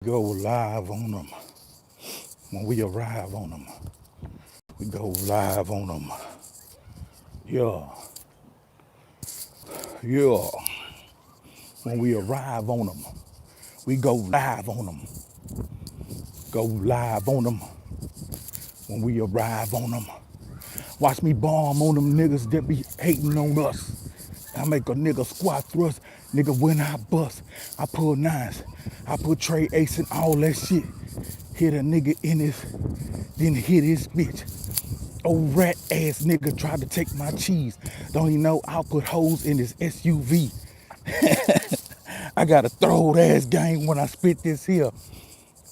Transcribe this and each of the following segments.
Go live on them. When we arrive on them, we go live on them. Yeah, yeah. When we arrive on them, we go live on them. Go live on them. When we arrive on them, watch me bomb on them niggas that be hating on us. I make a nigga squat thrust, nigga when I bust. I pull nines, I put Trey Ace and all that shit. Hit a nigga in his, then hit his bitch. Old rat ass nigga tried to take my cheese. Don't even know I'll put hoes in his SUV. I got a throwed ass game when I spit this here.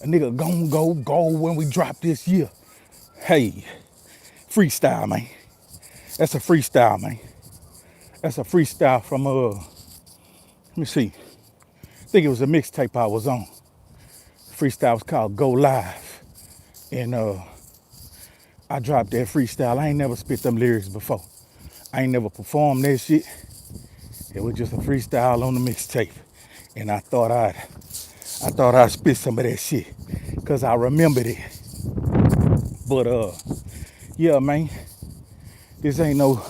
A nigga gon' go gold when we drop this year. Hey, freestyle, man. That's a freestyle, man. That's a freestyle from let me see. I think it was a mixtape I was on. Freestyle was called Go Live. And I dropped that freestyle. I ain't never spit them lyrics before. I ain't never performed that shit. It was just a freestyle on the mixtape. And I thought I'd spit some of that shit. Cause I remembered it. But yeah, man. This ain't no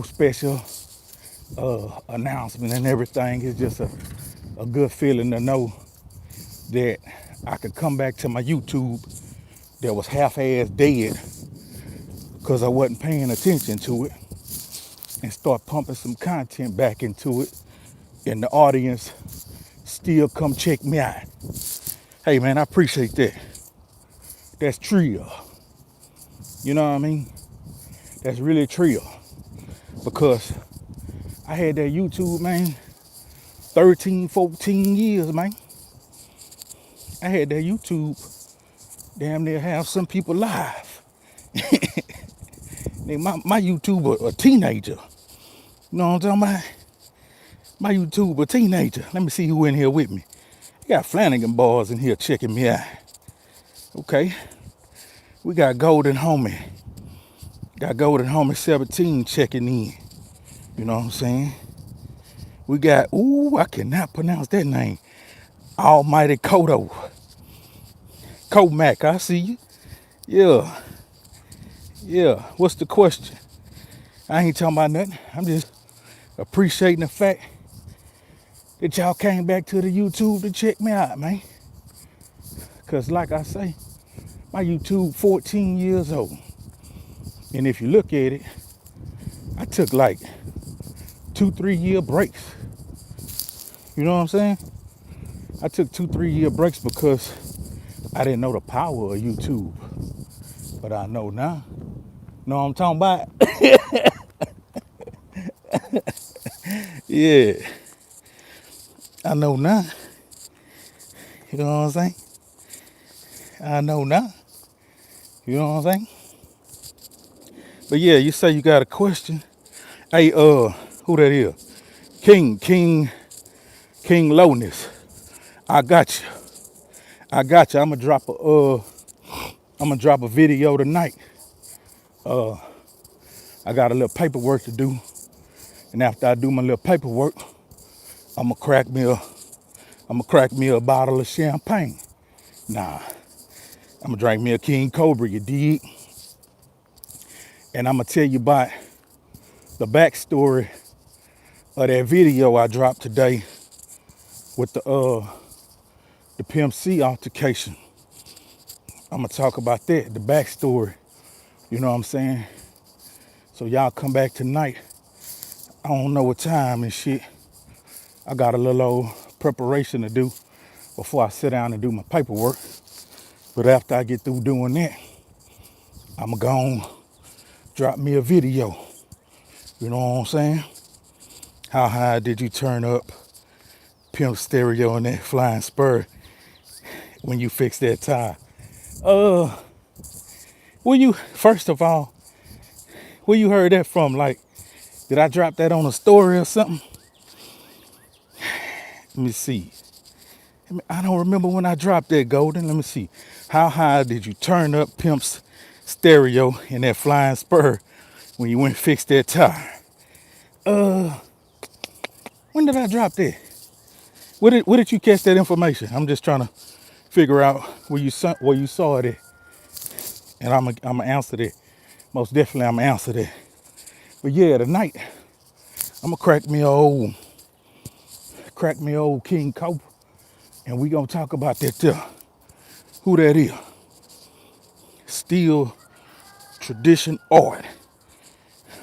special announcement and everything. It's just a good feeling to know that I could come back to my YouTube that was half-ass dead because I wasn't paying attention to it and start pumping some content back into it, and the audience still come check me out. Hey man, I appreciate that. That's trill. You know what I mean? That's really trill. Because I had that YouTube, man, 13, 14 years, man. I had that YouTube damn near have some people live. My YouTube a teenager. You know what I'm talking about? My YouTube a teenager. Let me see who in here with me. You got Flanagan boys in here checking me out. Okay. We got Golden Homie. Got Golden Homie 17 checking in. You know what I'm saying? We got, I cannot pronounce that name. Almighty Kodo. Comac, I see you. Yeah. Yeah. What's the question? I ain't talking about nothing. I'm just appreciating the fact that y'all came back to the YouTube to check me out, man. Cause like I say, my YouTube 14 years old. And if you look at it, I took like 2-3 year breaks. You know what I'm saying? I took 2-3 year breaks because I didn't know the power of YouTube. But I know now. Know what I'm talking about? Yeah. I know now. You know what I'm saying? I know now. You know what I'm saying? But yeah, you say you got a question. Hey, who that is? King Lowness. I got you. I'm gonna drop a video tonight. I got a little paperwork to do. And after I do my little paperwork, I'm gonna crack me a bottle of champagne. Nah, I'm gonna drink me a King Cobra, you dig? And I'm gonna tell you about the backstory of that video I dropped today with the Pimp C altercation. I'm gonna talk about that, the backstory. You know what I'm saying? So y'all come back tonight. I don't know what time and shit. I got a little old preparation to do before I sit down and do my paperwork. But after I get through doing that, I'm gonna drop me a video. You know what I'm saying? How high did you turn up Pimp Stereo and that flying spur when you fix that tire? First of all, where you heard that from? Like, did I drop that on a story or something? Let me see. I don't remember when I dropped that, Golden. Let me see. How high did you turn up Pimp's stereo in that flying spur when you went and fixed that tire? When did I drop that? Where did you catch that information? I'm just trying to figure out where you saw it at, and I'm gonna answer that. Most definitely, I'm gonna answer that. But yeah, tonight I'm gonna crack me old King Cobra, and we gonna talk about that there. Who that is? Still tradition art.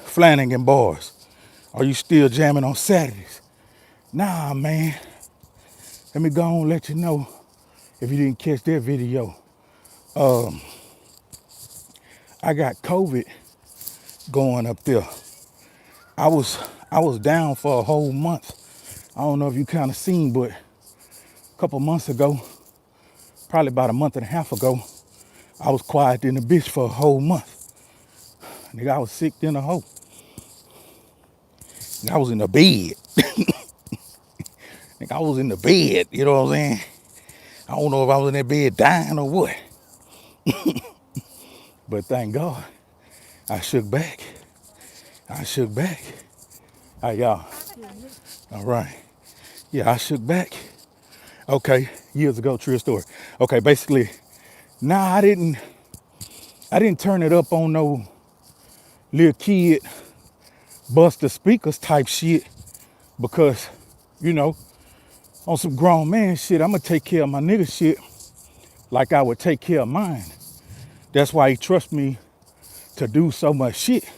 Flanagan bars. Are you still jamming on Saturdays? Nah, man. Let me go on and let you know if you didn't catch that video. I got COVID going up there. I was I was down for a whole month. I don't know if you kind of seen, but a couple months ago, probably about a month and a half ago, I was quiet in the bitch for a whole month. Nigga, I was sick in a hole. I was in the bed. Nigga, I was in the bed, you know what I'm saying? I don't know if I was in that bed dying or what. But thank God, I shook back. I shook back. Hey, y'all. All right. Yeah, I shook back. Okay, years ago, true story. Okay, basically, nah, I didn't turn it up on no little kid bust the speakers type shit because, you know, on some grown man shit, I'm gonna take care of my nigga shit like I would take care of mine. That's why he trusts me to do so much shit,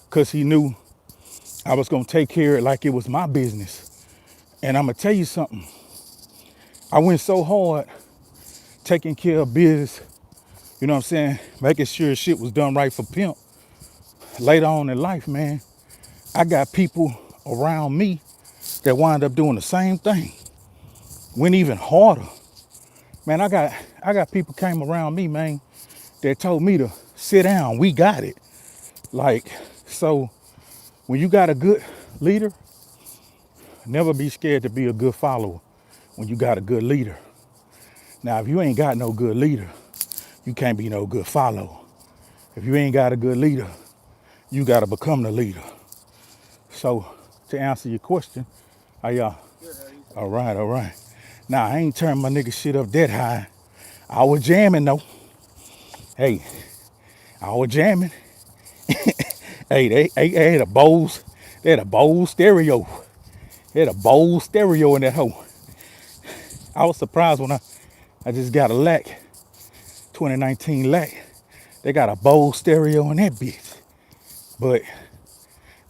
because he knew I was gonna take care of it like it was my business. And I'm gonna tell you something. I went so hard taking care of business, you know what I'm saying, making sure shit was done right for pimp. Later on in life, man, I got people around me that wind up doing the same thing. Went even harder. Man, I got people came around me, man, that told me to sit down. We got it. Like, so when you got a good leader, never be scared to be a good follower when you got a good leader. Now, if you ain't got no good leader, you can't be no good follower. If you ain't got a good leader, you got to become the leader. So, to answer your question, how y'all? All right, all right. Now, I ain't turned my nigga shit up that high. I was jamming, though. Hey, I was jamming. Hey, they had they had a Bose stereo. They had a Bose stereo in that hoe. I was surprised when I just got a LAC, 2019 LAC. They got a Bose stereo in that bitch. But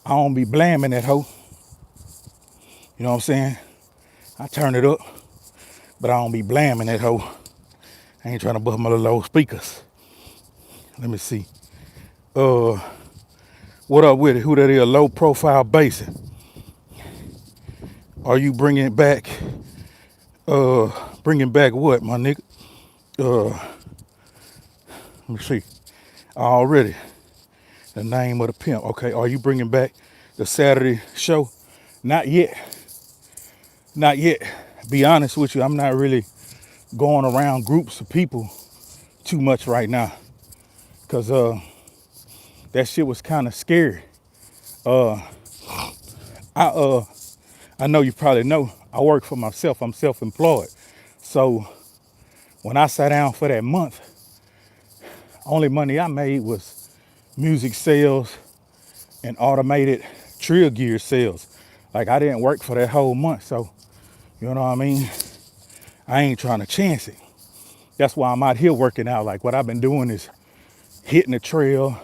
I don't be blaming that hoe. You know what I'm saying? I turn it up, but I don't be blaming that hoe. I ain't trying to bust my little old speakers. Let me see. What up with it? Who that is? Low profile basin. Are you bringing back what, my nigga? Let me see. Already. The name of the pimp. Okay, are you bringing back the Saturday show? Not yet. Not yet. Be honest with you, I'm not really going around groups of people too much right now. Cause that shit was kind of scary. I I know you probably know I work for myself. I'm self-employed. So when I sat down for that month, only money I made was music sales and automated trill gear sales. Like, I didn't work for that whole month. So, you know what I mean? I ain't trying to chance it. That's why I'm out here working out. Like, what I've been doing is hitting the trail,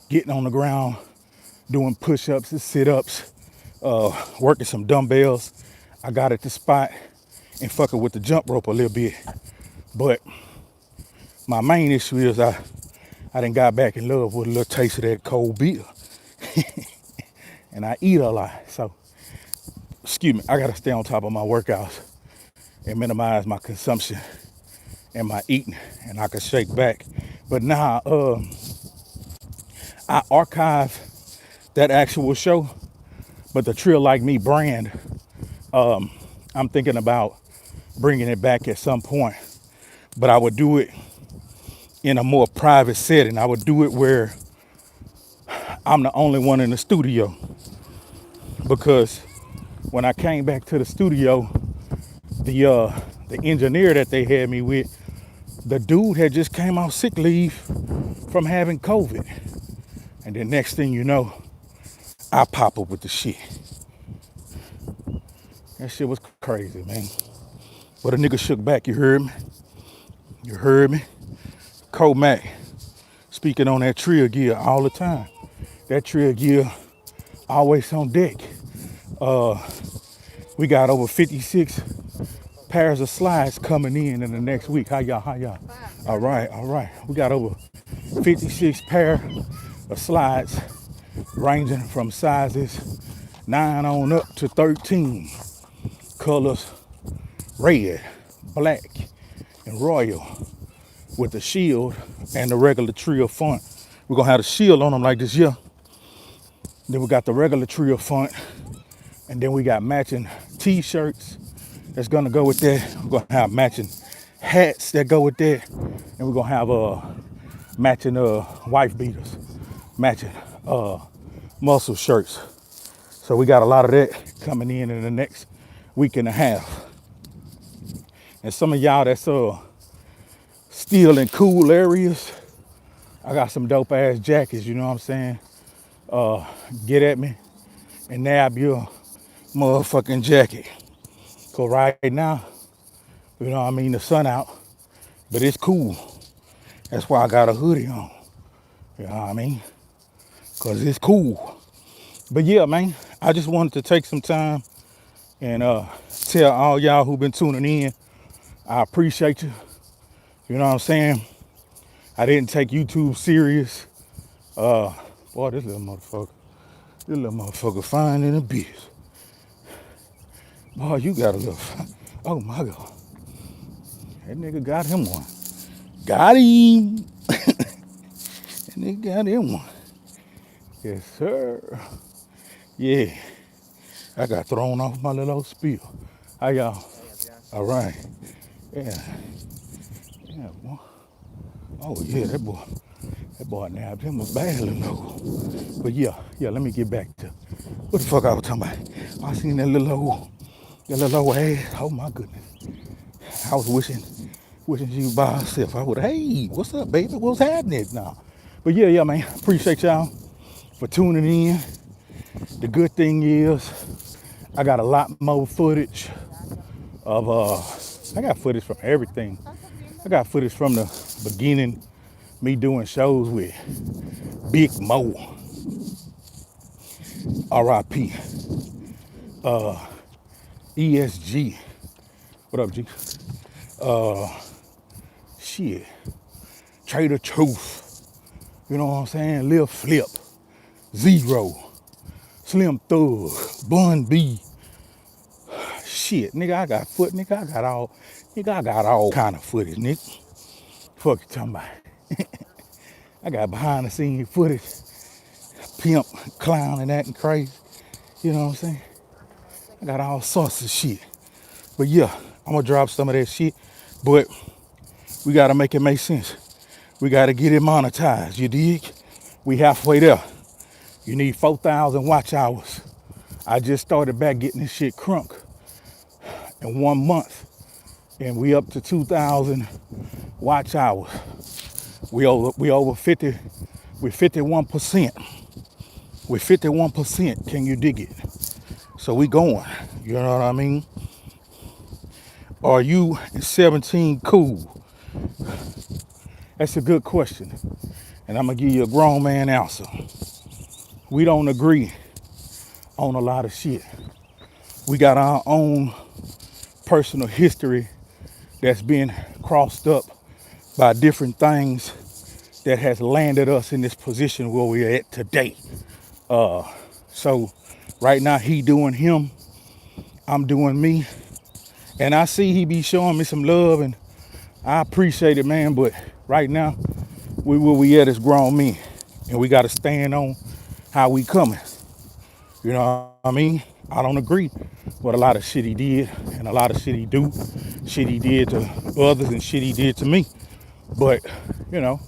getting on the ground, doing push-ups and sit-ups, working some dumbbells. I got at the spot and fucking with the jump rope a little bit. But my main issue is I done got back in love with a little taste of that cold beer. And I eat a lot. So, excuse me, I gotta stay on top of my workouts and minimize my consumption and my eating, and I can shake back. But now, I archive that actual show, but the Trill Like Me brand, I'm thinking about bringing it back at some point. But I would do it in a more private setting. I would do it where I'm the only one in the studio. Because when I came back to the studio, the engineer that they had me with, the dude had just came off sick leave from having COVID. And then next thing you know, I pop up with the shit. That shit was crazy, man. But a nigga shook back, you heard me? You heard me? Comac, speaking on that trio gear all the time. That trio gear always on deck. We got over 56 pairs of slides coming in the next week. How y'all? How y'all? All right, all right. We got over 56 pair of slides ranging from sizes 9 on up to 13. Colors red, black, and royal with the shield and the regular trio font. We're gonna have the shield on them like this here. Then we got the regular trio font, and then we got matching t-shirts that's gonna go with that. We're gonna have matching hats that go with that, and we're gonna have matching wife beaters, matching muscle shirts. So we got a lot of that coming in the next week and a half. And some of y'all that's still in cool areas, I got some dope ass jackets, you know what I'm saying? Get at me and nab your motherfucking jacket. Cause right now, you know what I mean, the sun out, but it's cool. That's why I got a hoodie on. You know what I mean? Cause it's cool. But yeah, man, I just wanted to take some time and tell all y'all who've been tuning in, I appreciate you. You know what I'm saying? I didn't take YouTube serious. Boy, this little motherfucker fine in a bitch. Boy, you got a little, oh my God. That nigga got him one. Got him. That nigga got him one. Yes, sir. Yeah. I got thrown off my little old spiel. How y'all? All right. Yeah. Yeah, boy. Oh yeah, that boy nabbed him a badly low. But yeah, let me get back to what the fuck I was talking about. I seen that little old ass. Oh my goodness. I was wishing she was by herself. I would, hey, what's up, baby? What's happening now? But yeah, man. Appreciate y'all for tuning in. The good thing is I got a lot more footage of I got footage from everything. I got footage from the beginning, me doing shows with Big Mo, R.I.P. ESG. What up, G? Shit. Trader Truth. You know what I'm saying? Lil Flip. Zero. Slim Thug. Bun B. Shit, nigga, I got all kind of footage, nigga. Fuck you talking about? I got behind the scenes footage. Pimp, clowning, acting crazy. You know what I'm saying? I got all sorts of shit. But yeah, I'm gonna drop some of that shit. But we gotta make it make sense. We gotta get it monetized, you dig? We halfway there. You need 4,000 watch hours. I just started back getting this shit crunk in 1 month. And we up to 2,000 watch hours. We over 50, we're 51%. We're 51%, can you dig it? So we going, you know what I mean? Are you 17 cool? That's a good question. And I'm gonna give you a grown man answer. We don't agree on a lot of shit. We got our own personal history that's been crossed up by different things that has landed us in this position where we're at today. So right now he doing him, I'm doing me. And I see he be showing me some love and I appreciate it, man. But right now, where we at as grown men. And we gotta stand on how we coming. You know what I mean? I don't agree with a lot of shit he did and a lot of shit he do. Shit he did to others and shit he did to me. But, you know,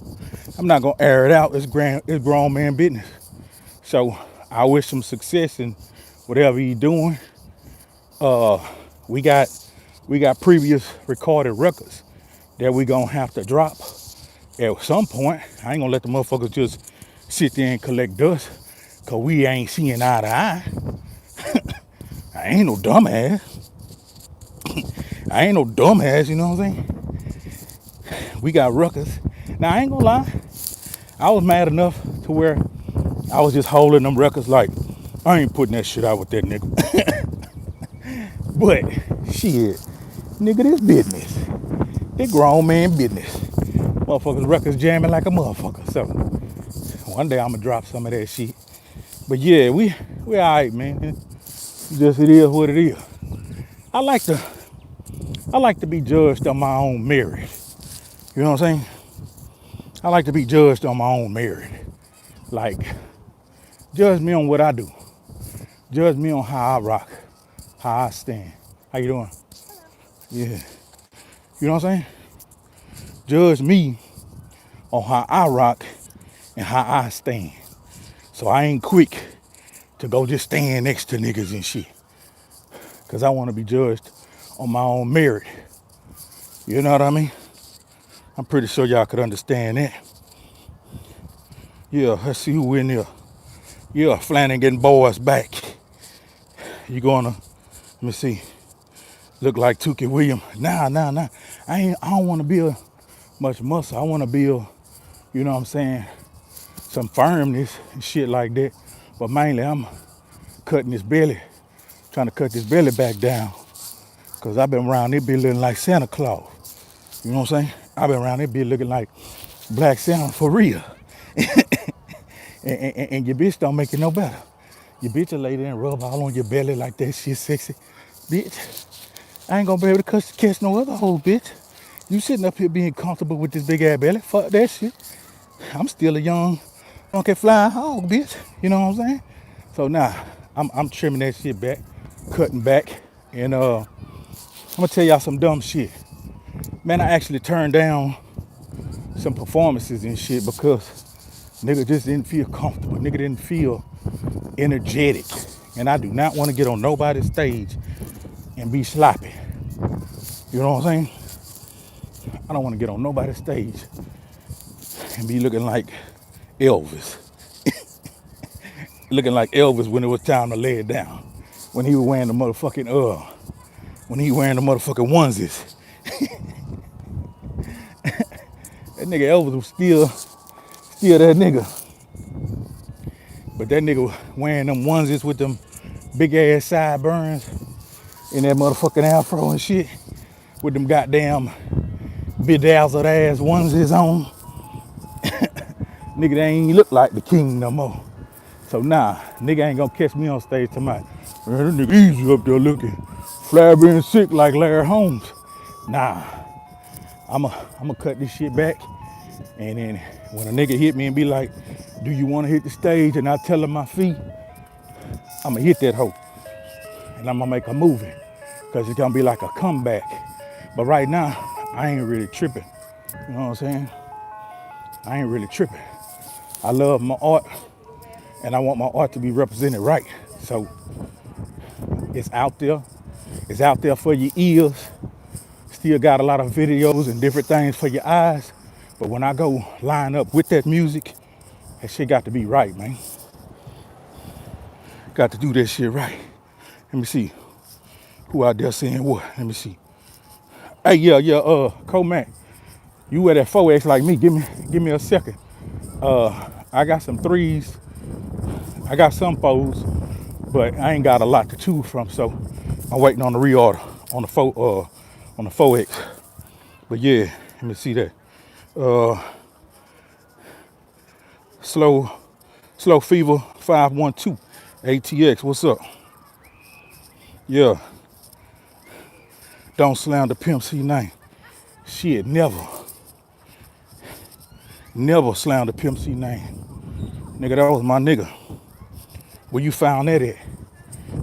I'm not gonna air it out. It's grown man business. So I wish him success in whatever he's doing. We got We got previous recorded records that we gonna have to drop at some point. I ain't gonna let the motherfuckers just sit there and collect dust, cause we ain't seeing eye to eye. I ain't no dumbass. I ain't no dumbass, you know what I'm saying? We got records. Now I ain't gonna lie, I was mad enough to where I was just holding them records like, I ain't putting that shit out with that nigga. But shit, nigga, this business. This grown man business. Motherfuckers records jamming like a motherfucker. So one day I'ma drop some of that shit. But yeah, we alright, man. Just it is what it is. I like to be judged on my own merit. You know what I'm saying? I like to be judged on my own merit. Like, judge me on what I do. Judge me on how I rock, how I stand. How you doing? Yeah. You know what I'm saying? Judge me on how I rock and how I stand. So I ain't quick to go just stand next to niggas and shit. Cause I want to be judged on my own merit. You know what I mean? I'm pretty sure y'all could understand that. Yeah, let's see who in there. Yeah, Flanagan boys back. You gonna, let me see. Look like Tookie Williams. Nah. I don't want to build much muscle. I want to build, you know what I'm saying, some firmness and shit like that. But mainly I'm cutting this belly, trying to cut this belly back down. Cause I've been around it be looking like Santa Claus. You know what I'm saying? I've been around it be looking like Black Santa for real. And your bitch don't make it no better. Your bitch will lay there and rub all on your belly like that shit sexy. Bitch, I ain't gonna be able to catch no other hoe, bitch. You sitting up here being comfortable with this big ass belly. Fuck that shit. I'm still a young, funky flying hog, bitch. You know what I'm saying? So now, I'm trimming that shit back, cutting back, and I'm gonna tell y'all some dumb shit. Man, I actually turned down some performances and shit because nigga just didn't feel comfortable. Nigga didn't feel energetic. And I do not want to get on nobody's stage and be sloppy. You know what I'm saying? I don't want to get on nobody's stage and be looking like Elvis. Looking like Elvis when it was time to lay it down. When he was wearing the motherfucking onesies. That nigga Elvis was still that nigga. But that nigga wearing them onesies with them big ass sideburns and that motherfucking afro and shit with them goddamn bedazzled ass onesies on. Nigga, they ain't look like the king no more. So nah, nigga ain't gonna catch me on stage tonight. Man, that nigga easy up there looking flabby and sick like Larry Holmes. Nah, I'ma cut this shit back. And then when a nigga hit me and be like, do you wanna hit the stage? And I tell him my feet, I'ma hit that hoe. And I'ma make a movie. Cause it's gonna be like a comeback. But right now, I ain't really tripping. You know what I'm saying? I ain't really tripping. I love my art and I want my art to be represented right. So it's out there. It's out there for your ears. Still got a lot of videos and different things for your eyes. But when I go line up with that music, that shit got to be right, man. Got to do that shit right. Let me see. Who out there saying what? Let me see. Hey, yeah, Comac. You wear that 4X like me. Give me a second. I got some threes. I got some fours, but I ain't got a lot to choose from, so I'm waiting on the reorder on the 4X. But yeah, let me see that. Slow Fever 512 ATX. What's up? Yeah. Don't slander Pimp C name. Shit, never slander Pimp C name. Nigga, that was my nigga. Where you found that at?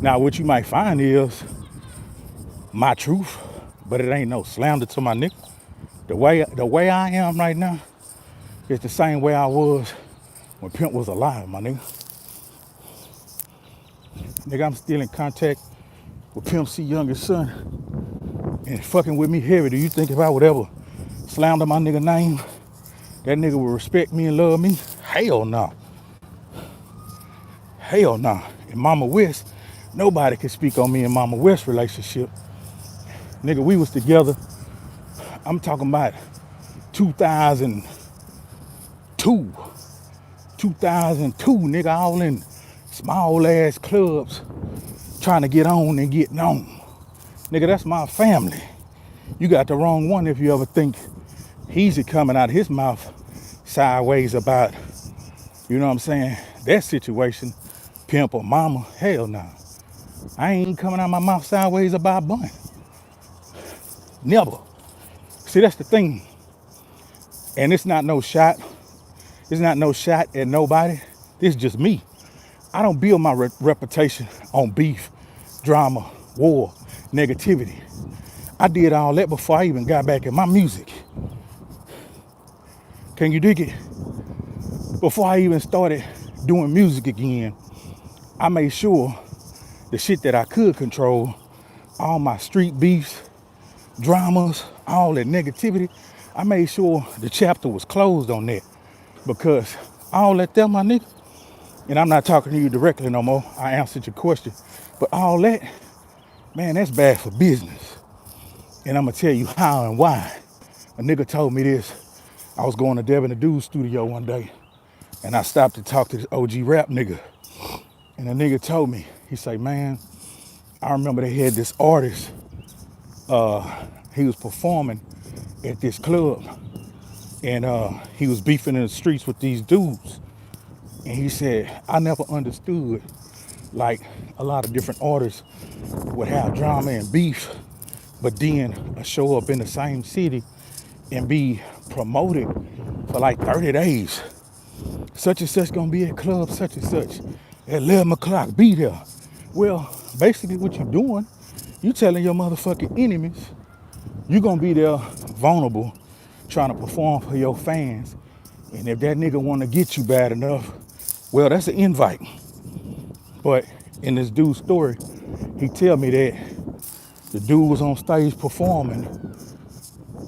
Now, what you might find is my truth, but it ain't no slander to my nigga. The way I am right now is the same way I was when Pimp was alive, my nigga. Nigga, I'm still in contact with Pimp C youngest son. and fucking with me heavy, do you think if I would ever slander my nigga name, that nigga would respect me and love me? Hell no. Hell no. And Mama West, nobody can speak on me and Mama West relationship. Nigga, we was together, I'm talking about 2002. 2002, nigga, all in small ass clubs trying to get on and getting on. Nigga, that's my family. You got the wrong one if you ever think he's coming out of his mouth sideways about, you know what I'm saying, that situation, pimp or mama. Hell no. I ain't coming out my mouth sideways about Bun. Never. See, that's the thing. And it's not no shot. It's not no shot at nobody. This is just me. I don't build my reputation on beef, drama, war, negativity. I did all that before I even got back in my music. Can you dig it? Before I even started doing music again, I made sure the shit that I could control, all my street beefs, dramas, all that negativity, I made sure the chapter was closed on that. Because all that there, my nigga, and I'm not talking to you directly no more, I answered your question, but all that, man, that's bad for business. And I'm gonna tell you how and why. A nigga told me this. I was going to Devin the Dude's studio one day, and I stopped to talk to this OG rap nigga. And the nigga told me, he said, man, I remember they had this artist, he was performing at this club, and he was beefing in the streets with these dudes. And he said, I never understood, like, a lot of different artists would have drama and beef, but then show up in the same city and be promoted for like 30 days. Such and such gonna be at club such and such at 11 o'clock, be there. Well, basically what you doing, you telling your motherfucking enemies, you gonna be there vulnerable, trying to perform for your fans. And if that nigga wanna get you bad enough, well, that's an invite. But in this dude's story, he tell me that the dude was on stage performing,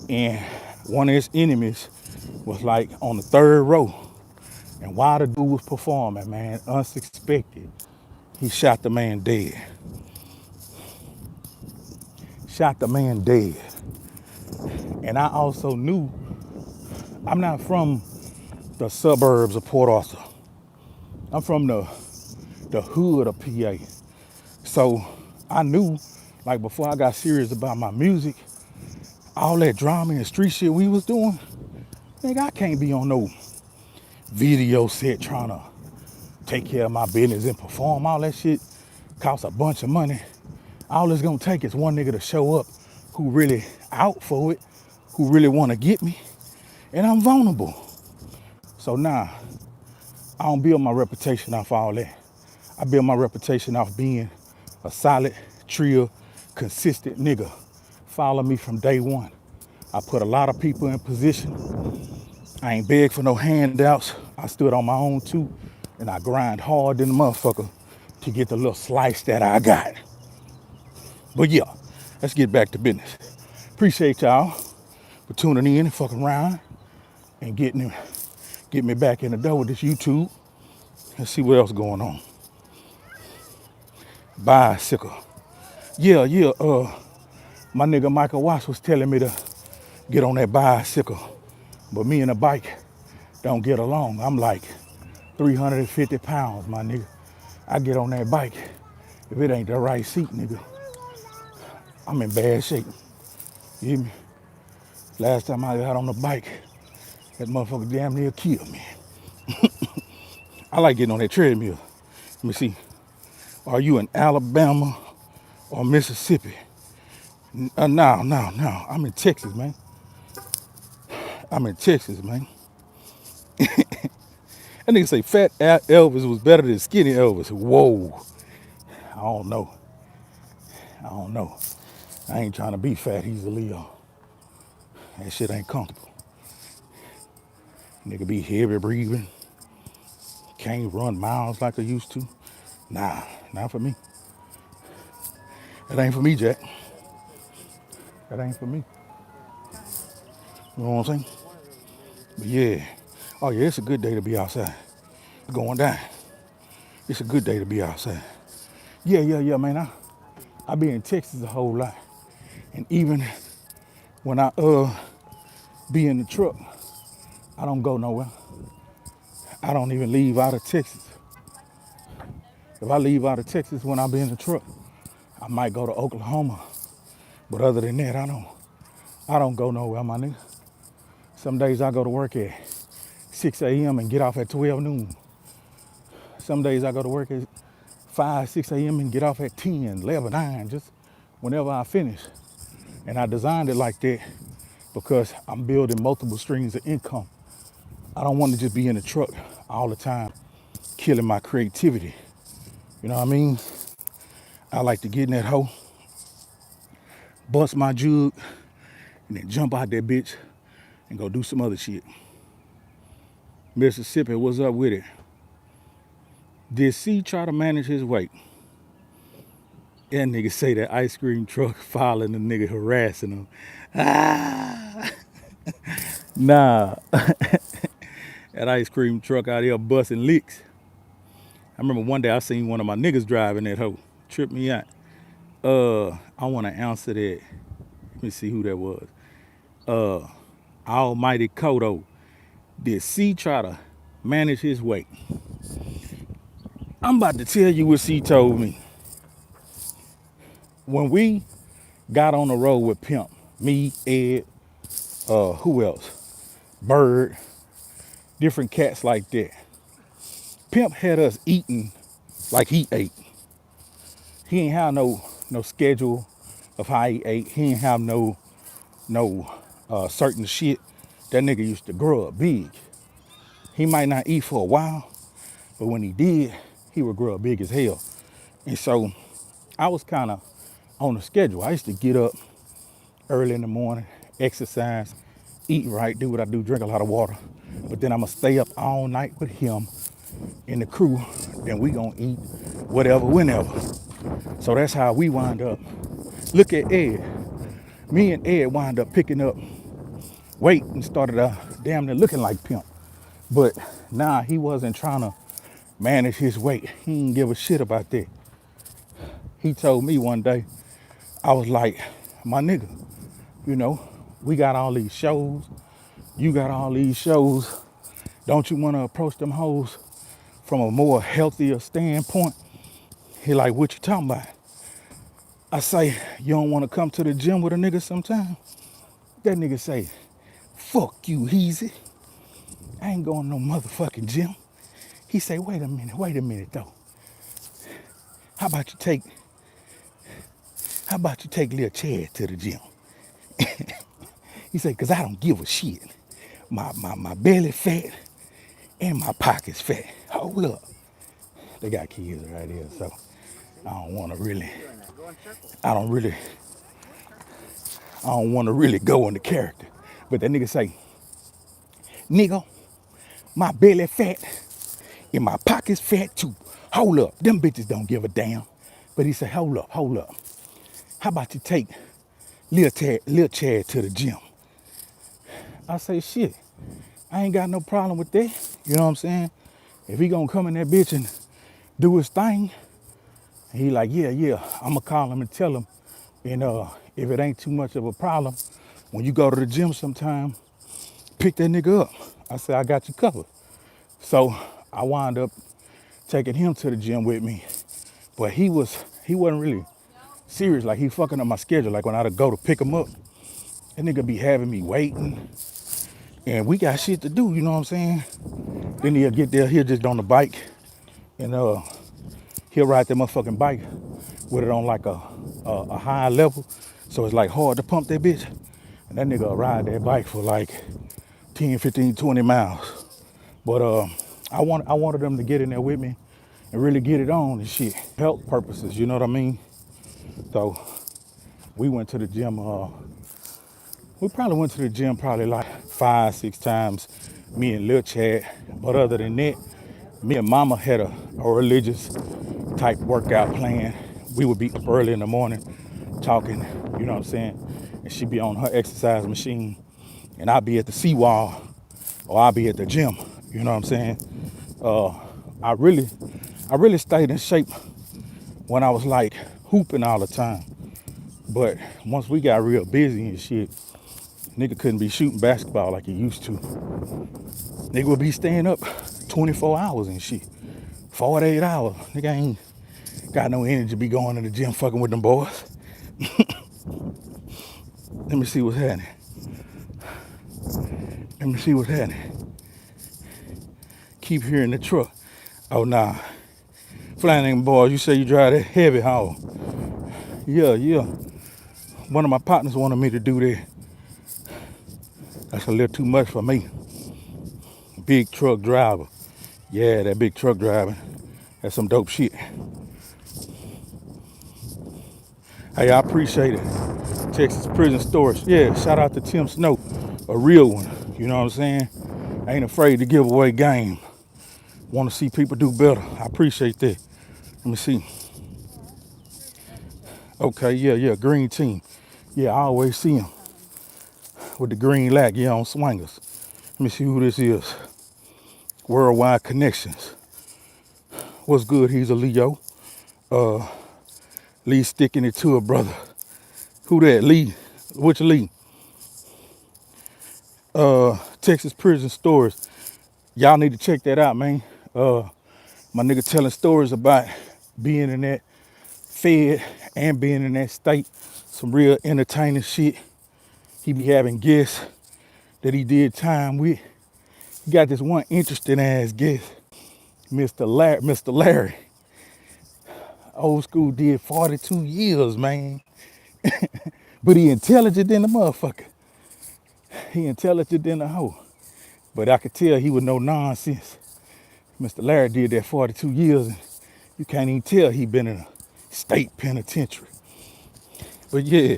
and one of his enemies was like on the third row. And while the dude was performing, man, unsuspected, he shot the man dead. Shot the man dead. And I also knew I'm not from the suburbs of Port Arthur. I'm from the hood of PA. So I knew, like, before I got serious about my music, all that drama and street shit we was doing, nigga, I can't be on no video set trying to take care of my business and perform. All that shit costs a bunch of money. All it's gonna take is one nigga to show up who really out for it, who really wanna get me, and I'm vulnerable. So now, I don't build my reputation off all that. I build my reputation off being a solid, trill, consistent nigga. Follow me from day one. I put a lot of people in position. I ain't beg for no handouts. I stood on my own too, and I grind hard in the motherfucker to get the little slice that I got. But yeah, let's get back to business. Appreciate y'all for tuning in and fucking around and getting me back in the door with this YouTube. Let's see what else going on. Bicycle. Yeah, my nigga Michael Watts was telling me to get on that bicycle, but me and the bike don't get along. I'm like 350 pounds, my nigga. I get on that bike, if it ain't the right seat, nigga, I'm in bad shape. You hear me? Last time I got on the bike, that motherfucker damn near killed me. I like getting on that treadmill. Let me see. Are you in Alabama or Mississippi? No. I'm in Texas, man. I'm in Texas, man. That nigga say fat Elvis was better than skinny Elvis. Whoa. I don't know. I ain't trying to be fat, Hezeleo. That shit ain't comfortable. Nigga be heavy breathing. Can't run miles like I used to. Nah, not for me. That ain't for me, Jack. That ain't for me. You know what I'm saying? But yeah. Oh yeah, it's a good day to be outside. Going down. It's a good day to be outside. Yeah, man. I be in Texas a whole lot. And even when I be in the truck, I don't go nowhere. I don't even leave out of Texas. If I leave out of Texas when I be in the truck, I might go to Oklahoma. But other than that, I don't go nowhere, my nigga. Some days I go to work at 6 a.m. and get off at 12 noon. Some days I go to work at 5, 6 a.m. and get off at 10, 11, 9, just whenever I finish. And I designed it like that because I'm building multiple streams of income. I don't want to just be in the truck all the time, killing my creativity. You know what I mean? I like to get in that hole, bust my jug, and then jump out that bitch and go do some other shit. Mississippi, what's up with it? Did C try to manage his weight? That nigga say that ice cream truck following the nigga harassing him. Ah, nah, that ice cream truck out here busting licks. I remember one day I seen one of my niggas driving that hoe. Tripped me out. I want to answer that. Let me see who that was. Almighty Kodo. Did C try to manage his weight? I'm about to tell you what C told me. When we got on the road with Pimp, me, Ed, who else? Bird, different cats like that. Pimp had us eating like he ate. He ain't have no schedule of how he ate. He ain't have no certain shit. That nigga used to grow up big. He might not eat for a while, but when he did, he would grow up big as hell. And so I was kind of on the schedule. I used to get up early in the morning, exercise, eat right, do what I do, drink a lot of water. But then I'm gonna stay up all night with him and the crew. Then we gonna eat whatever, whenever. So that's how we wind up. Look at Ed. Me and Ed wind up picking up weight and started damn near looking like Pimp. But nah, he wasn't trying to manage his weight. He didn't give a shit about that. He told me one day, I was like, my nigga, you know, we got all these shows. You got all these shows. Don't you want to approach them hoes from a more healthier standpoint? He like, what you talking about? I say, you don't want to come to the gym with a nigga sometime? That nigga say, fuck you, Heezy. I ain't going to no motherfucking gym. He say, wait a minute though. How about you take Lil Chad to the gym? He say, cause I don't give a shit. My belly fat and my pockets fat. Hold up. They got kids right here, so I don't wanna really I don't really I don't wanna really go into character. But that nigga say, nigga, my belly fat and my pockets fat too. Hold up. Them bitches don't give a damn. But he said, hold up. How about you take Lil Chad to the gym? I say, shit, I ain't got no problem with that. You know what I'm saying? If he gonna come in that bitch and do his thing, and he like, yeah, I'ma call him and tell him. And if it ain't too much of a problem, when you go to the gym sometime, pick that nigga up. I said, I got you covered. So I wound up taking him to the gym with me. But he wasn't really serious. Like he fucking up my schedule. Like when I'd go to pick him up, that nigga be having me waiting. And we got shit to do, you know what I'm saying? Then he'll get there, he'll just on the bike. And he'll ride that motherfucking bike with it on like a high level. So it's like hard to pump that bitch. And that nigga will ride that bike for like 10, 15, 20 miles. But I wanted them to get in there with me and really get it on and shit. Health purposes, you know what I mean? So we went to the gym. We probably went to the gym probably like 5, 6 times, me and Lil Chad. But other than that, me and Mama had a religious type workout plan. We would be up early in the morning talking, you know what I'm saying? and she be on her exercise machine, and I be at the seawall, or I be at the gym. You know what I'm saying? Uh, I really, I really stayed in shape when I was like hooping all the time. But once we got real busy and shit, nigga couldn't be shooting basketball like he used to. Nigga would be staying up 24 hours and shit. 48 hours. Nigga ain't got no energy to be going to the gym fucking with them boys. Let me see what's happening. Let me see what's happening. Keep hearing the truck. Oh, nah. Flanagan boys, you say you drive that heavy haul. Yeah. One of my partners wanted me to do that. That's a little too much for me. Big truck driver. Yeah, that big truck driver. That's some dope shit. Hey, I appreciate it. Texas Prison Storage. Yeah, shout out to Tim Snow. A real one. You know what I'm saying? Ain't afraid to give away game. Want to see people do better. I appreciate that. Let me see. Okay, yeah, green team. Yeah, I always see him with the green lack, yeah, on swingers. Let me see who this is. Worldwide Connections. What's good? He's a Leo. Lee sticking it to a brother. Who that? Lee. Which Lee? Texas Prison Stories. Y'all need to check that out, man. My nigga telling stories about being in that fed and being in that state. Some real entertaining shit. He be having guests that he did time with. He got this one interesting ass guest, Mr. Larry. Old school did 42 years, man. But he intelligent than the motherfucker. He intelligent than the hoe. But I could tell he was no nonsense. Mr. Larry did that 42 years, and you can't even tell he been in a state penitentiary. But yeah,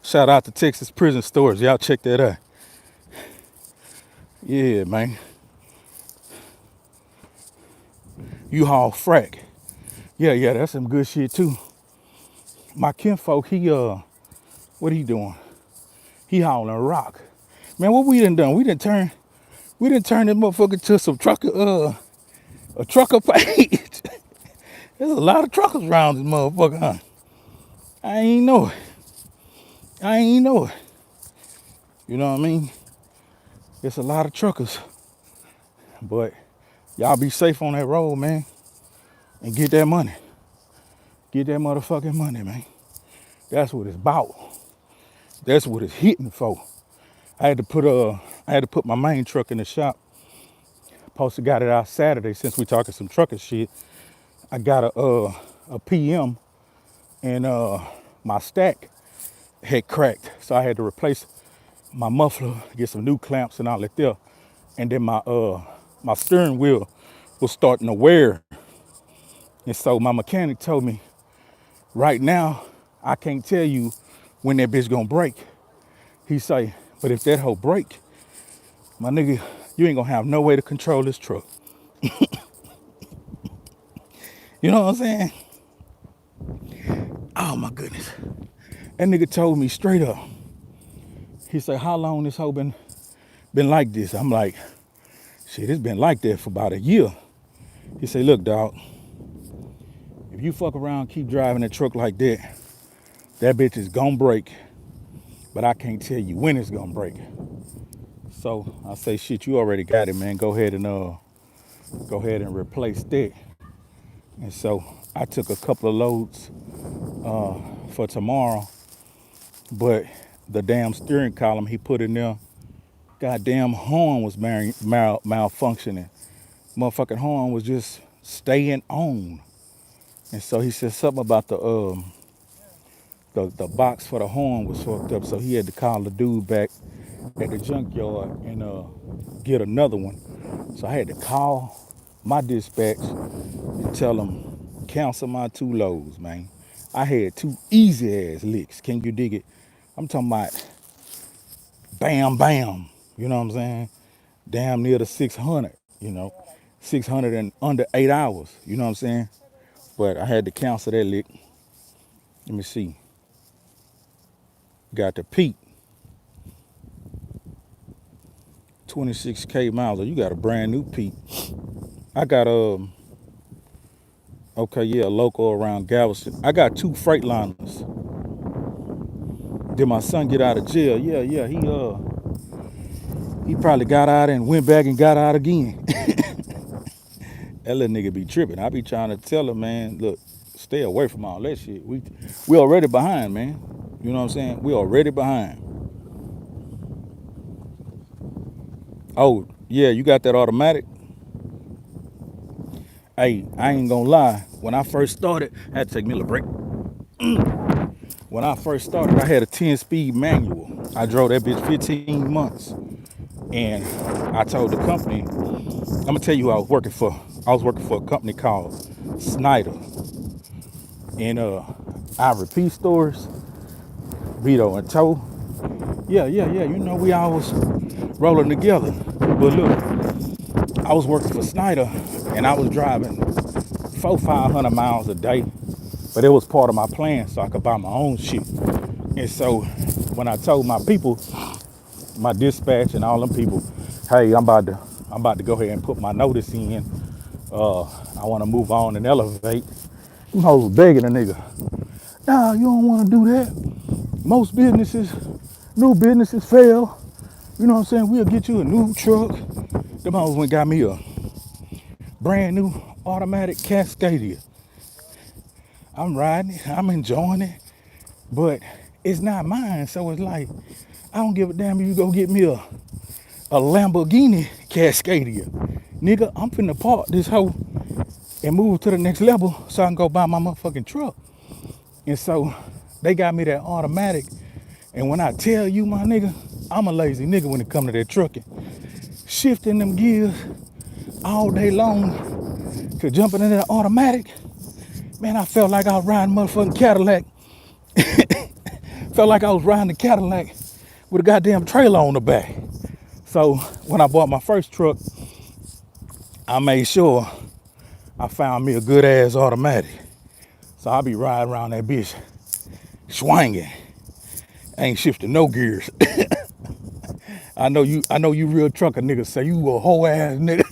shout out to Texas Prison Stories. Y'all check that out. Yeah, man. U-Haul frack. Yeah, that's some good shit too. My kinfolk, what he doing? He hauling rock. Man, what we done? We done turn this motherfucker to some a trucker page. There's a lot of truckers around this motherfucker, huh? I ain't know it. You know what I mean? It's a lot of truckers. But y'all be safe on that road, man. And get that money. Get that motherfucking money, man. That's what it's about. That's what it's hitting for. I had to put my main truck in the shop. Supposed to got it out Saturday since we talking some trucker shit. I got a PM and my stack had cracked. So I had to replace my muffler, get some new clamps and all that there. And then my steering wheel was starting to wear. And so my mechanic told me, right now, I can't tell you when that bitch gonna break. He say, but if that hoe break, my nigga, you ain't gonna have no way to control this truck. You know what I'm saying? Oh my goodness. That nigga told me straight up. He said, how long this hoe been like this? I'm like, shit, it's been like that for about a year. He said, look, dog, if you fuck around, keep driving that truck like that, that bitch is gonna break, but I can't tell you when it's gonna break. So I say, shit, you already got it, man. Go ahead and replace that. And so I took a couple of loads for tomorrow, but the damn steering column he put in there, goddamn horn was malfunctioning. Motherfucking horn was just staying on. And so he said something about the box for the horn was fucked up, so he had to call the dude back at the junkyard and get another one. So I had to call my dispatch and tell them cancel my 2 loads, man. I had 2 easy ass licks. Can you dig it? I'm talking about bam, bam. You know what I'm saying? Damn near the 600. 600 in under 8 hours. You know what I'm saying? But I had to cancel that lick. Let me see. Got the Pete, 26K miles. You got a brand new Pete. I got okay, yeah, local around Galveston. I got two Freightliners. Did my son get out of jail? Yeah. He probably got out and went back and got out again. That little nigga be tripping. I be trying to tell him, man, look, stay away from all that shit. We already behind, man. You know what I'm saying? We already behind. Oh, yeah, you got that automatic? Hey, I ain't gonna lie. When I first started, I had to take me a little break. When I first started, I had a 10-speed manual. I drove that bitch 15 months. And I told the company, I'm gonna tell you who I was working for. I was working for a company called Snyder in Ivory stores, Vito and Toe. Yeah. You know, we always rolling together. But look, I was working for Snyder and I was driving 500 miles a day. But it was part of my plan so I could buy my own shit. And so when I told my people, my dispatch and all them people, hey, I'm about to go ahead and put my notice in. I want to move on and elevate. Them hoes was begging a nigga. Nah, you don't want to do that. Most businesses, new businesses fail. You know what I'm saying? We'll get you a new truck. Them hoes went got me a brand new automatic Cascadia. I'm riding it. I'm enjoying it. But it's not mine. So it's like, I don't give a damn if you go get me a Lamborghini Cascadia. Nigga, I'm finna park this hoe and move to the next level so I can go buy my motherfucking truck. And so they got me that automatic. And when I tell you, my nigga, I'm a lazy nigga when it come to that trucking. Shifting them gears all day long to jumping in that automatic. Man, I felt like I was riding motherfucking Cadillac. Felt like I was riding the Cadillac with a goddamn trailer on the back. So when I bought my first truck, I made sure I found me a good ass automatic. So I be riding around that bitch swinging. Ain't shifting no gears. I know you real trucker niggas say you a whole ass nigga.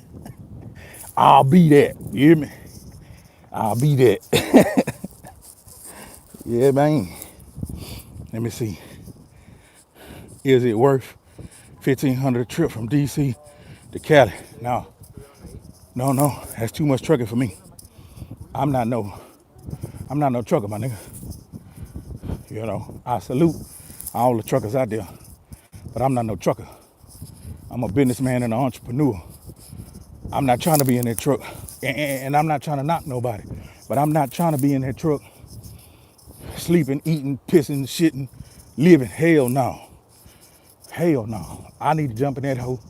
I'll be that. You hear me? I'll be that. Yeah, man. Let me see. Is it worth 1,500 trip from DC to Cali? No. That's too much trucking for me. I'm not no trucker, my nigga. You know, I salute all the truckers out there, but I'm not no trucker. I'm a businessman and an entrepreneur. I'm not trying to be in that truck, and I'm not trying to knock nobody, but I'm not trying to be in that truck sleeping, eating, pissing, shitting, living. Hell no. Hell no. I need to jump in that hoe,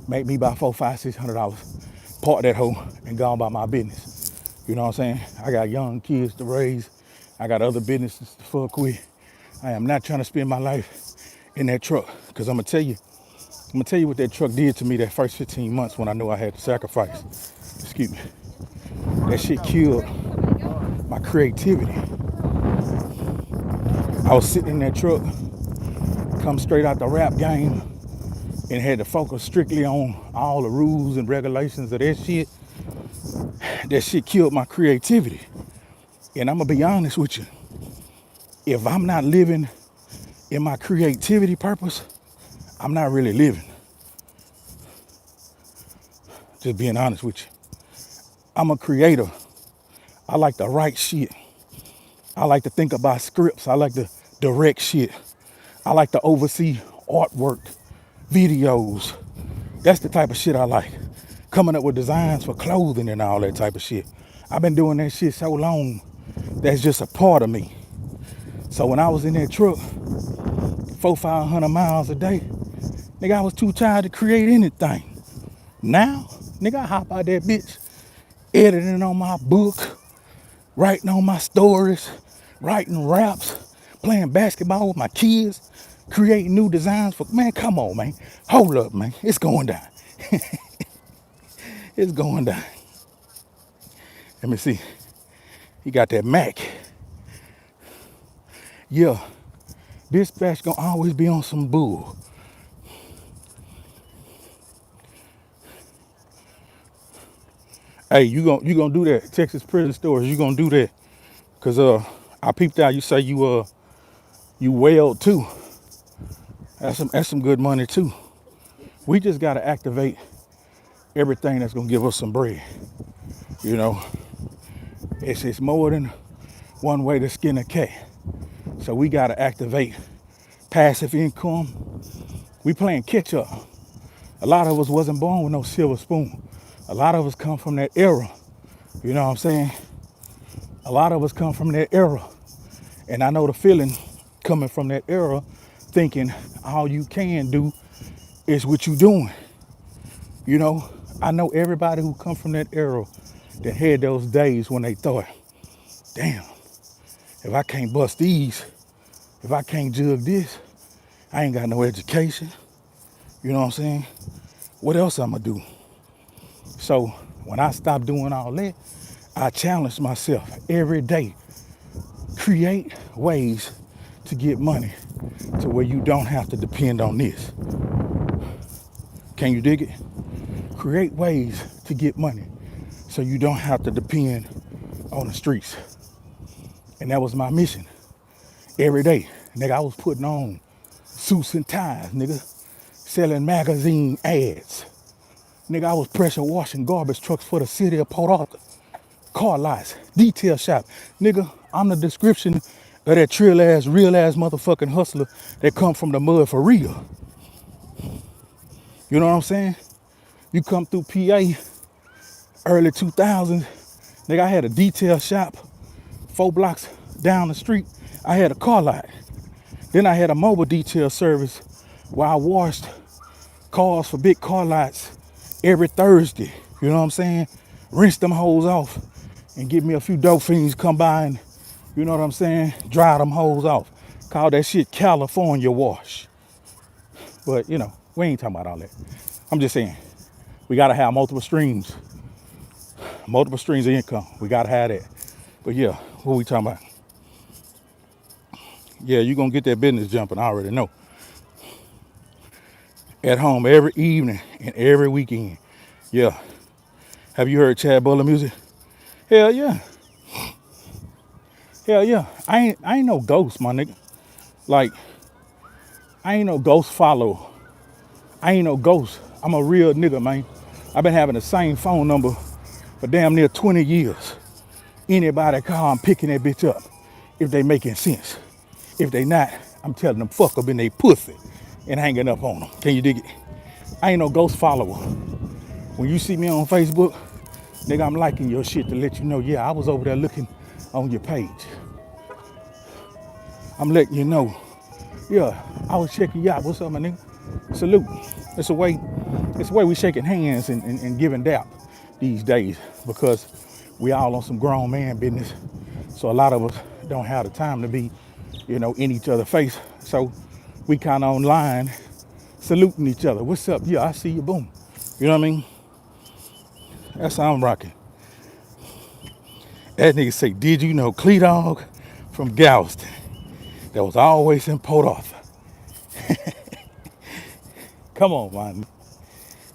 make me about $400, $500, $600, park that hoe, and go on about my business. You know what I'm saying? I got young kids to raise. I got other businesses to fuck with. I am not trying to spend my life in that truck, because I'm gonna tell you what that truck did to me that first 15 months when I knew I had to sacrifice. Excuse me. That shit killed my creativity. I was sitting in that truck, come straight out the rap game, and had to focus strictly on all the rules and regulations of that shit. That shit killed my creativity. And I'm gonna be honest with you. If I'm not living in my creativity purpose, I'm not really living. Just being honest with you. I'm a creator. I like to write shit. I like to think about scripts. I like to direct shit. I like to oversee artwork, videos. That's the type of shit I like. Coming up with designs for clothing and all that type of shit. I've been doing that shit so long, that's just a part of me. So when I was in that truck, 500 miles a day, nigga, I was too tired to create anything. Now, nigga, I hop out that bitch, editing on my book, writing on my stories, writing raps, playing basketball with my kids, creating new designs for, man, come on, man. Hold up, man. It's going down. It's going down. Let me see. He got that Mac. Yeah, Dispatch gonna always be on some bull. Hey, you gonna do that? Texas prison stores, you gonna do that? Cause I peeped out. You say you wailed too. That's some good money too. We just gotta activate everything that's gonna give us some bread. You know, it's more than one way to skin a cat. So we gotta activate passive income. We playing catch up. A lot of us wasn't born with no silver spoon. A lot of us come from that era. You know what I'm saying? A lot of us come from that era. And I know the feeling coming from that era, thinking all you can do is what you doing. You know, I know everybody who come from that era that had those days when they thought, damn, if I can't bust these, if I can't jug this, I ain't got no education. You know what I'm saying? What else I'm gonna do? So when I stopped doing all that, I challenged myself every day. Create ways to get money to where you don't have to depend on this. Can you dig it? Create ways to get money so you don't have to depend on the streets. And that was my mission every day. Nigga, I was putting on suits and ties, nigga, selling magazine ads. Nigga, I was pressure washing garbage trucks for the city of Port Arthur. Car lots, detail shop. Nigga, I'm the description of that real ass motherfucking hustler that come from the mud for real. You know what I'm saying? You come through PA, early 2000s, nigga, I had a detail shop 4 blocks down the street. I had a car lot. Then I had a mobile detail service where I washed cars for big car lots every Thursday. You know what I'm saying? Rinse them hoes off and get me a few dope fiends come by and, you know what I'm saying, dry them hoes off. Call that shit California wash. But, you know, we ain't talking about all that. I'm just saying, we gotta have multiple streams of income. We gotta have that. But yeah, what we talking about? Yeah, you gonna get that business jumping, I already know. At home every evening and every weekend. Yeah. Have you heard Chad Buller music? Hell yeah. Hell yeah. I ain't no ghost, my nigga. Like, I ain't no ghost follower. I ain't no ghost. I'm a real nigga, man. I've been having the same phone number for damn near 20 years. Anybody call, I'm picking that bitch up if they making sense. If they not, I'm telling them fuck up in they pussy and hanging up on them. Can you dig it? I ain't no ghost follower. When you see me on Facebook, nigga, I'm liking your shit to let you know, yeah, I was over there looking on your page. I'm letting you know, yeah, I was checking you out. What's up, my nigga? Salute. It's a way we shaking hands and giving dap these days because we all on some grown man business. So a lot of us don't have the time to be, you know, in each other's face. So we kind of online saluting each other. What's up? Yeah, I see you. Boom. You know what I mean? That's how I'm rocking. That nigga say, did you know Clee Dog from Galveston that was always in Port Arthur? Come on, man.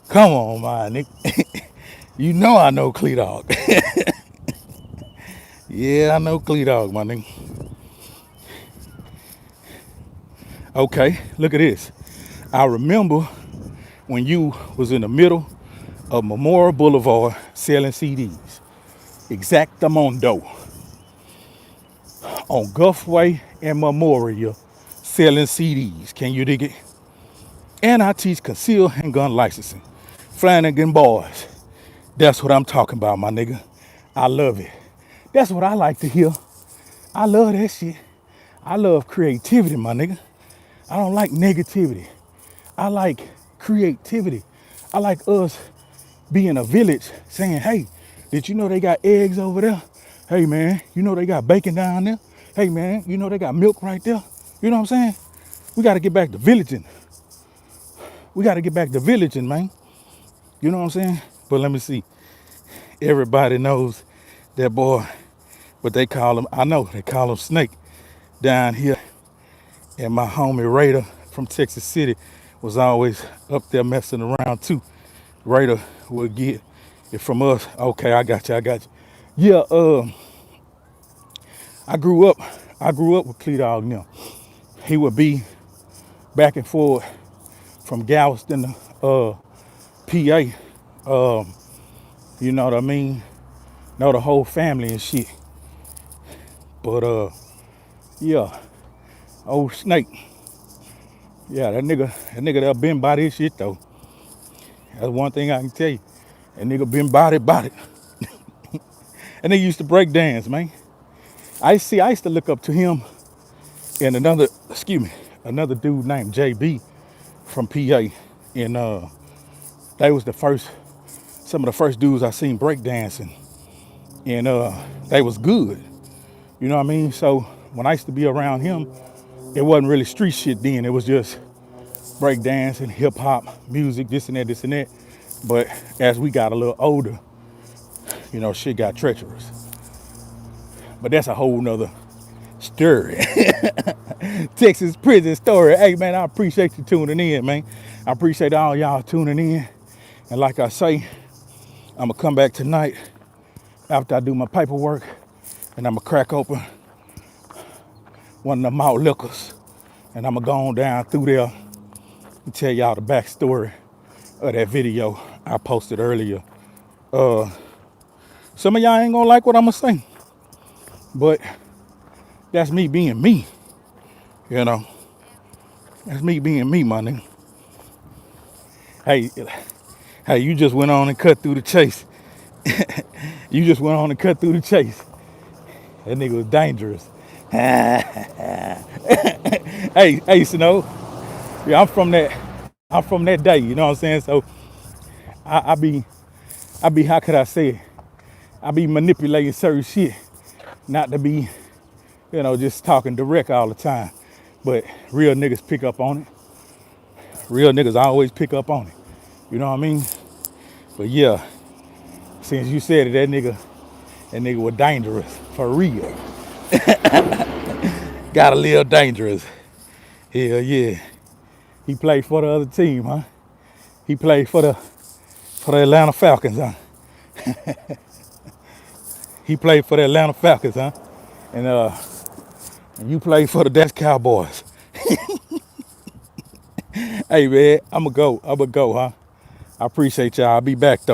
Come on, man, nigga. You know I know Clee Dog. Yeah, I know Clee Dog, my nigga. Okay, look at this. I remember when you was in the middle of Memorial Boulevard selling CDs. Exactamundo. On Guffway and Memorial selling CDs. Can you dig it? And I teach concealed handgun licensing. Flanagan boys. That's what I'm talking about, my nigga. I love it. That's what I like to hear. I love that shit. I love creativity, my nigga. I don't like negativity. I like creativity. I like us being a village saying, hey, did you know they got eggs over there? Hey, man, you know they got bacon down there? Hey, man, you know they got milk right there? You know what I'm saying? We got to get back to villaging. We got to get back to villaging, man. You know what I'm saying? But let me see. Everybody knows that boy, but they call him, I know, they call him Snake down here And my homie Raider from Texas City was always up there messing around too. Raider would get it from us. Okay, I got you. I got you. Yeah. I grew up. I grew up with Clee Dog now. He would be back and forth from Galveston to PA. You know what I mean? Know the whole family and shit. But yeah, old Snake. Yeah, that nigga that been by this shit though. That's one thing I can tell you. That nigga been about it. And they used to break dance, man. I used to look up to him and another dude named JB from PA. And they was some of the first dudes I seen break dancing. And they was good. You know what I mean? So when I used to be around him, it wasn't really street shit then. It was just break dancing, hip hop, music, this and that, this and that. But as we got a little older, you know, shit got treacherous. But that's a whole nother story. Texas prison story. Hey man, I appreciate you tuning in, man. I appreciate all y'all tuning in. And like I say, I'm gonna come back tonight after I do my paperwork and I'm gonna crack open one of the malt liquors and I'm gonna go on down through there and tell y'all the backstory of that video I posted earlier. Some of y'all ain't gonna like what I'm gonna say, but that's me being me, you know. That's me being me, my nigga. Hey, you just went on and cut through the chase. You just went on and cut through the chase. That nigga was dangerous. Hey, Snow. Yeah, I'm from that day, you know what I'm saying? So I be, how could I say it? I be manipulating certain shit, not to be, you know, just talking direct all the time. But real niggas pick up on it. Real niggas always pick up on it. You know what I mean? But yeah, since you said it, that nigga was dangerous. For real. Got a little dangerous. Hell yeah. He played for the other team, huh? He played for the Atlanta Falcons, huh? He played for the Atlanta Falcons, huh? And you played for the Dallas Cowboys. Hey man, I'ma go, huh? I appreciate y'all. I'll be back though.